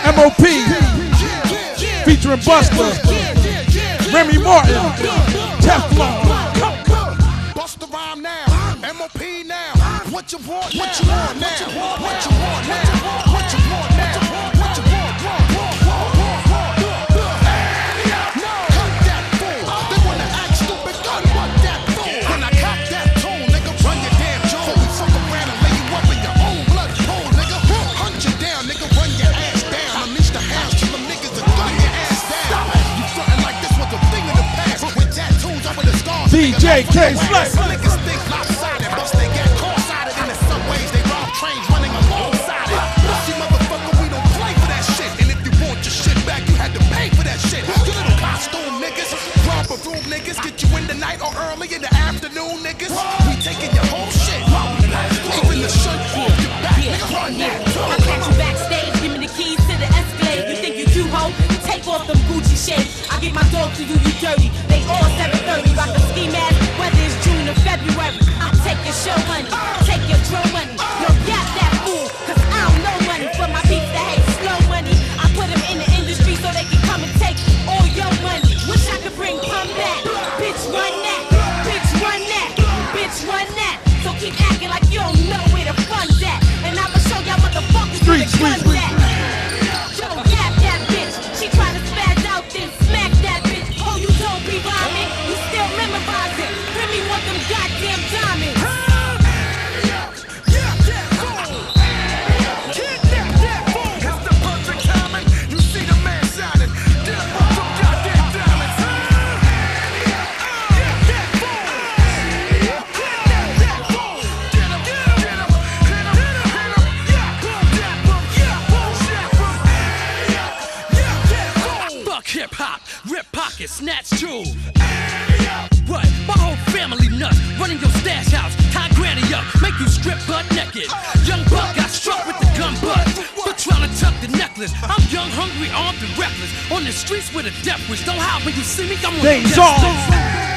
MOP, featuring Buster, Remy Martin, Teflon. Bust the rhyme now, MOP now. What you want now? What you want now? What you want now? What you want now? What you want? Cut that fool. They wanna act stupid. Gun what that fool. When I cop that tune, nigga, run your damn jaw. Fuck around and lay you up in your own blood pool, nigga. Hunt you down, nigga, run your ass down. Unleash the house till them niggas are gun your ass down. You frontin' like this was a thing of the past. With tattoos over the stars. DJ K Flex. Niggas think lopsided, bust they get cross-sided in the subways. They rob trains running alongside it. See, motherfucker, we don't play for that shit. And if you want your shit back, you had to pay for that shit. You little costume niggas, romper room niggas, get you in the night or early in the afternoon niggas. We taking your whole shit. Even the shirt off your back, nigga, run that. I catch you backstage, give me the keys to the Escalade. You think you cute, ho? Take off them Gucci shades. I get my dog to you, you dirty. They all 730, rock a ski mask, whether it's June or February. I take your show money, take your drum money. Yo, got that fool, cause I don't know money. For my beats that hate slow money, I put them in the industry so they can come and take all your money. Wish I could bring come back. Bitch, run that. Bitch, run that. Bitch, run that. So keep acting like you don't know where the fun's at. And I'ma show y'all motherfuckers where the gun's at. Yo, yap that bitch. She try to spaz out, then smack that bitch. Oh, you don't be rhyming. You still memorize it. Remy want them goddamn diamonds. Hip hop, rip pockets, snatch jewels. What? My whole family nuts. Running your stash house, tie granny up, make you strip butt naked. Young buck got struck with the gun butt for trying to tuck the necklace. I'm young, hungry, armed, and reckless. On the streets with a death wish. Don't hide when you see me. I'm on the Days off.